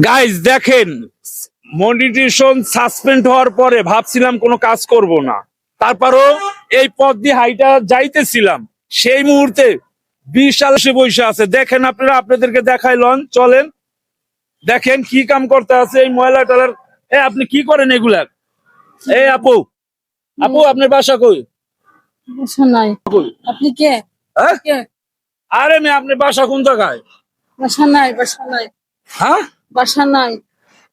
Guys দেখেন, monetisation suspend হওয়ার পরে ভাবছিলাম কোনো কাজ করব না, তারপরও এই পথ দিয়ে হাইটা যাইতেছিলাম, সেই মুহূর্তে বিশাল সে বসে আছে। দেখেন আপনারা, আপনাদেরকে দেখাইলন, চলেন দেখেন কি কাম করতে আছে এই ময়লা টলার। আপনি কি করেন এগুলা? আপু, আপু আপনার বাসা কই? বাসা নাই। আপনি কে? কে? আরে মেয়ে, আপনার বাসা কোন জায়গায়? বাসা নাই, বাসা নাই। হ্যাঁ, বাসা নাই।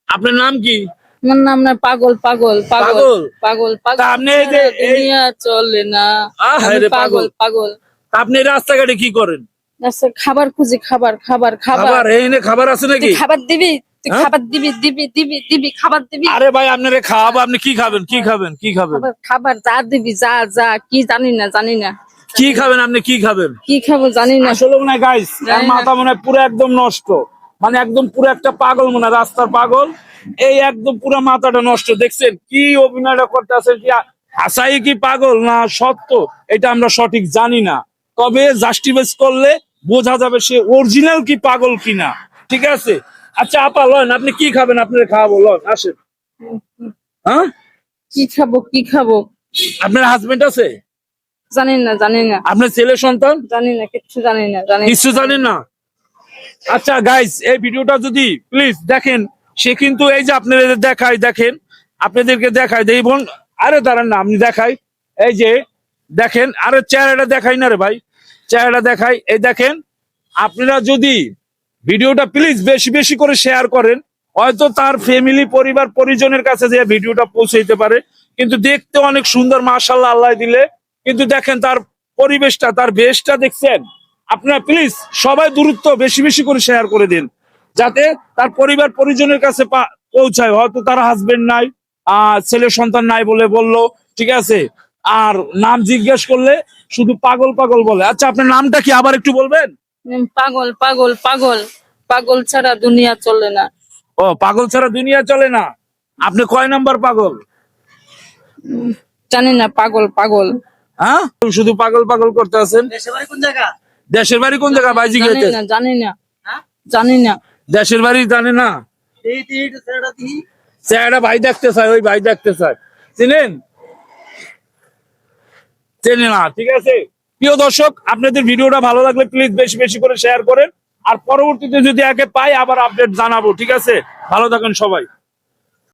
আপনার নাম কি? আমার নাম না পাগল, পাগল, পাগল, পাগল, তা পাগল। আপনি এই যে দুনিয়া চলে না। আহারে আমি পাগল। পাগল, পাগল। আপনি রাস্তাঘাটে কি করেন? আচ্ছা, খাবার খুঁজি, খাবার, খাবার, খাবার। খাবার এইনে খাবার আছে নাকি? তুই খাবার দিবি, তুই হ্যাঁ? খাবার দিবি, দিবি, দিবি, দিবি, খাবার দিবি। আরে ভাই, আপনারে খাওয়াবো, আপনি কি খাবেন? কি খাবেন? কি খাবেন? খাবার, খাবার যা দিবি, যা যা, কি জানি না, জানি না। কি খাবেন? আপনি কি খাবেন? কি খাবো জানি না। আসলে মনে হয় গাইস, তার মাথা মনে হয় পুরো একদম নষ্ট, মানে একদম পুরো একটা পাগল, মনে হয় রাস্তার পাগল। এই একদম পুরো মাথাটা নষ্ট। দেখছেন কি অভিনয়টা করতে আছেন? কি হাসাই কি পাগল না সত্য, এটা আমরা সঠিক জানি না, তবে জাস্টিফাইজ করলে বোঝা যাবে সে অরিজিনাল কি পাগল কিনা। ঠিক আছে, আচ্ছা আপা লন, আপনি কি খাবেন? আপনার খাওয়াবো, লন আসেন। হ্যাঁ, কি খাবো, কি খাবো আপনার হাজবেন্ড আছে? জানি না, জানি না, আপনার ছেলে সন্তান? জানি না, কিচ্ছু জানি না, জানি না। কিছু জানেন না? আচ্ছা গাইস, এই ভিডিওটা যদি প্লিজ দেখেন, সে কিন্তু এই যে আপনাদের দেখায়, দেখেন আপনাদেরকে দেখায়, দেই বোন, আরে দাঁড়ান না, আপনি দেখাই, এই যে দেখেন, আরে চেহারাটা দেখাই না রে ভাই, চেহারাটা দেখাই। এই দেখেন, আপনারা যদি ভিডিওটা প্লিজ বেশি বেশি করে শেয়ার করেন, হয়তো তার ফ্যামিলি, পরিবার পরিজনের কাছে যে ভিডিওটা পৌঁছাইতে পারে। কিন্তু দেখতে অনেক সুন্দর, মাশাআল্লাহ, আল্লাহ দিলে। কিন্তু দেখেন তার পরিবেশটা, তার বেশটা দেখছেন? আপনারা প্লিজ সবাই দূরত্ব বেশি বেশি করে শেয়ার করে দিন, যাতে তার পরিবার পরিজনের কাছে পৌঁছায়। হয়তো তার হাজবেন্ড নাই, ছেলে সন্তান নাই বলে বললো, ঠিক আছে, আর নাম জিজ্ঞেস করলে শুধু পাগল পাগল বলে। আচ্ছা, আপনার নামটা কি আবার একটু বলবেন? পাগল, পাগল, পাগল, পাগল ছাড়া দুনিয়া চলে না। ও, পাগল ছাড়া দুনিয়া চলে না। আপনি কয় নাম্বার পাগল? জানি না, পাগল, পাগল। হ্যাঁ, শুধু পাগল পাগল করতে আছেন। দেশের বাড়ি কোন জায়গা? দেশের বাড়ি কোন জায়গা ভাইজি? জানি না, জানি না, জানি না। দেশের বাড়ি জানে না? চেহারা ভাই দেখতে চায়, ওই ভাই দেখতে চায়। চিনেন? চেনে না। ঠিক আছে, প্রিয় দর্শক, আপনাদের ভিডিওটা ভালো লাগলে প্লিজ বেশি বেশি করে শেয়ার করেন, আর পরবর্তীতে যদি একে পাই আবার আপডেট জানাবো। ঠিক আছে, ভালো থাকেন সবাই।